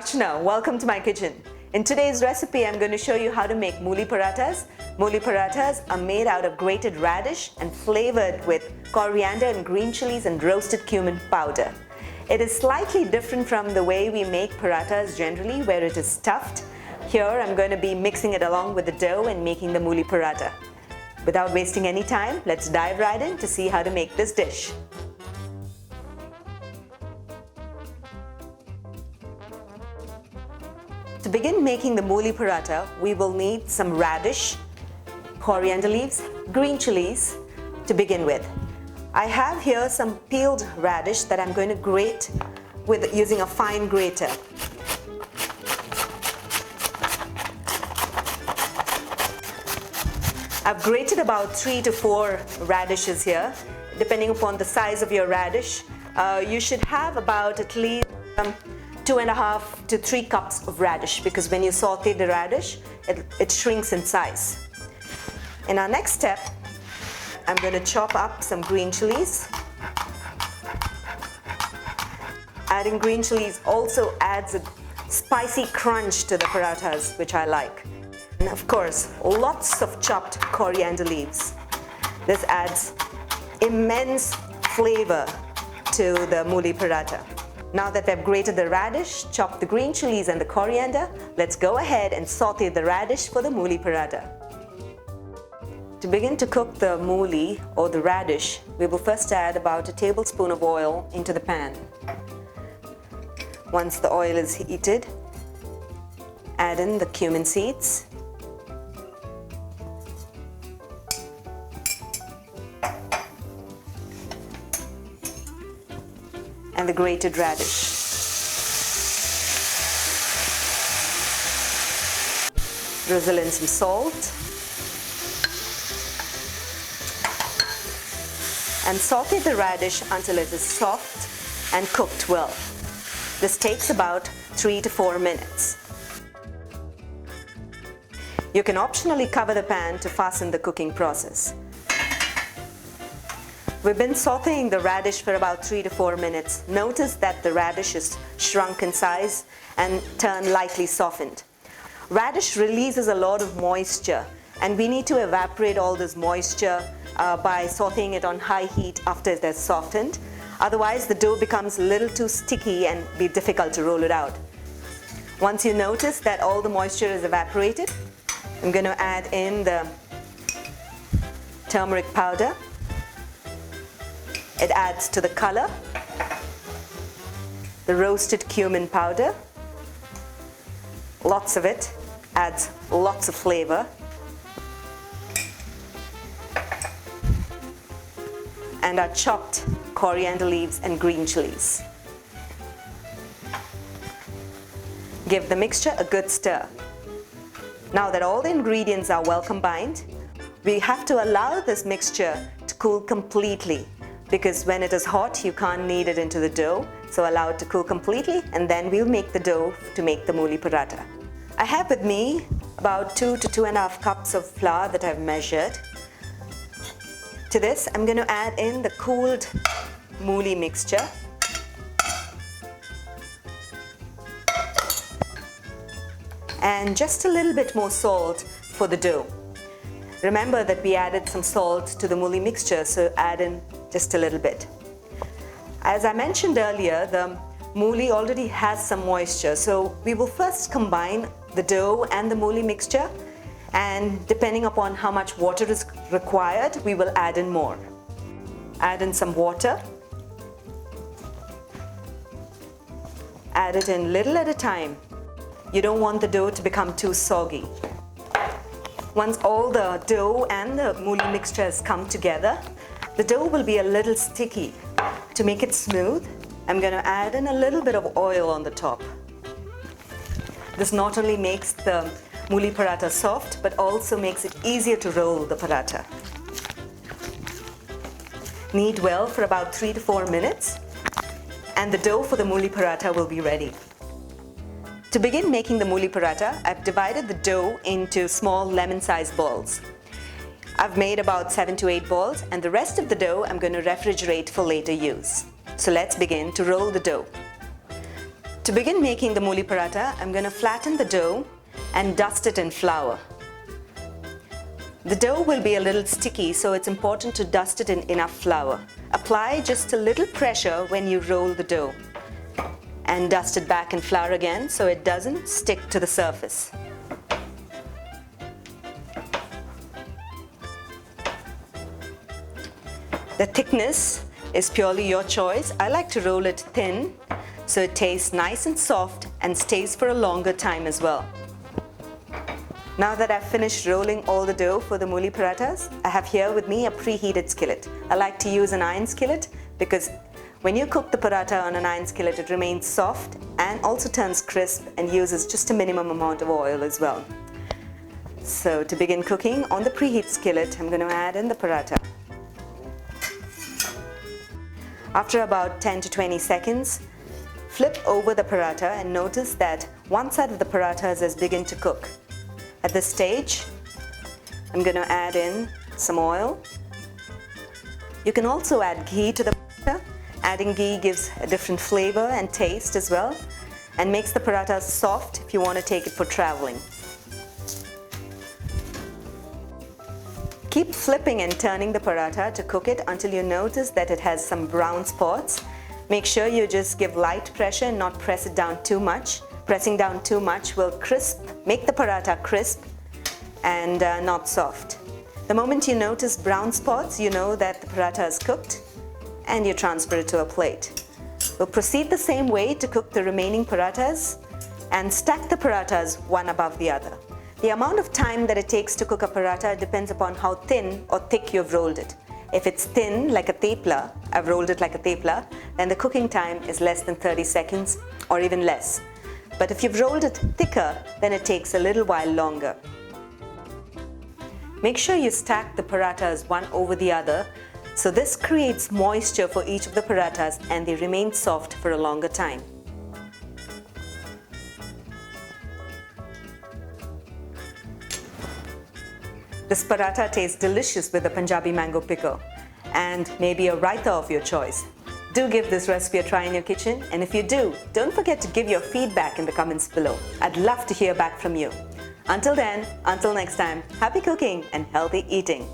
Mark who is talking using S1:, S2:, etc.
S1: Archana. Welcome to my kitchen. In today's recipe, I'm going to show you how to make mooli parathas. Mooli parathas are made out of grated radish and flavored with coriander and green chilies and roasted cumin powder. It is slightly different from the way we make parathas generally, where it is stuffed. Here, I'm going to be mixing it along with the dough and making the mooli paratha. Without wasting any time, let's dive right in to see how to make this dish. To begin making the mooli paratha, we will need some radish, coriander leaves, green chilies to begin with. I have here some peeled radish that I'm going to grate using a fine grater. I've grated about 3 to 4 radishes here, depending upon the size of your radish. You should have about at least 2.5 to 3 cups of radish, because when you saute the radish, it shrinks in size. In our next step, I'm going to chop up some green chilies. Adding green chilies also adds a spicy crunch to the parathas, which I like. And of course, lots of chopped coriander leaves. This adds immense flavor to the mooli paratha. Now that we've grated the radish, chopped the green chilies and the coriander, let's go ahead and saute the radish for the mooli paratha. To begin to cook the mooli or the radish, we will first add about 1 tablespoon of oil into the pan. Once the oil is heated, add in the cumin seeds, and the grated radish. Drizzle in some salt and saute the radish until it is soft and cooked well. This takes about 3 to 4 minutes. You can optionally cover the pan to fasten the cooking process. We've been sauteing the radish for about 3 to 4 minutes. Notice that the radish is shrunk in size and turned lightly softened. Radish releases a lot of moisture, and we need to evaporate all this moisture by sauteing it on high heat after it has softened. Otherwise, the dough becomes a little too sticky and be difficult to roll it out. Once you notice that all the moisture is evaporated, I'm going to add in the turmeric powder. It adds to the color. The roasted cumin powder, lots of it, adds lots of flavor. And our chopped coriander leaves and green chilies. Give the mixture a good stir. Now that all the ingredients are well combined, we have to allow this mixture to cool completely, because when it is hot, you can't knead it into the dough. So allow it to cool completely, and then we'll make the dough to make the mooli paratha. I have with me about 2 to 2.5 cups of flour that I've measured. To this, I'm going to add in the cooled mooli mixture. And just a little bit more salt for the dough. Remember that we added some salt to the mooli mixture, so add in just a little bit. As I mentioned earlier, the mooli already has some moisture, so we will first combine the dough and the mooli mixture, and depending upon how much water is required, we will add in more. Add in some water. Add it in little at a time. You don't want the dough to become too soggy. Once all the dough and the mooli mixture has come together, the dough will be a little sticky. To make it smooth, I'm going to add in a little bit of oil on the top. This not only makes the mooli paratha soft, but also makes it easier to roll the paratha. Knead well for about 3 to 4 minutes, and the dough for the mooli paratha will be ready. To begin making the mooli paratha, I've divided the dough into small lemon-sized balls. I've made about 7 to 8 balls, and the rest of the dough I'm going to refrigerate for later use. So let's begin to roll the dough. To begin making the Mooli Paratha, I'm going to flatten the dough and dust it in flour. The dough will be a little sticky, so it's important to dust it in enough flour. Apply just a little pressure when you roll the dough and dust it back in flour again so it doesn't stick to the surface. The thickness is purely your choice. I like to roll it thin so it tastes nice and soft and stays for a longer time as well. Now that I've finished rolling all the dough for the Mooli Parathas, I have here with me a preheated skillet. I like to use an iron skillet because when you cook the paratha on an iron skillet, it remains soft and also turns crisp and uses just a minimum amount of oil as well. So to begin cooking on the preheat skillet, I'm going to add in the paratha. After about 10 to 20 seconds, flip over the paratha and notice that one side of the parathas has begun to cook. At this stage, I'm going to add in some oil. You can also add ghee to the paratha. Adding ghee gives a different flavor and taste as well and makes the parathas soft if you want to take it for traveling. Keep flipping and turning the paratha to cook it until you notice that it has some brown spots. Make sure you just give light pressure and not press it down too much. Pressing down too much will make the paratha crisp and not soft. The moment you notice brown spots, you know that the paratha is cooked and you transfer it to a plate. We'll proceed the same way to cook the remaining parathas and stack the parathas one above the other. The amount of time that it takes to cook a paratha depends upon how thin or thick you've rolled it. If it's thin, like a thepla, I've rolled it like a thepla, then the cooking time is less than 30 seconds or even less. But if you've rolled it thicker, then it takes a little while longer. Make sure you stack the parathas one over the other, so this creates moisture for each of the parathas and they remain soft for a longer time. This paratha tastes delicious with a Punjabi mango pickle and maybe a raita of your choice. Do give this recipe a try in your kitchen, and if you do, don't forget to give your feedback in the comments below. I'd love to hear back from you. Until then, until next time, happy cooking and healthy eating.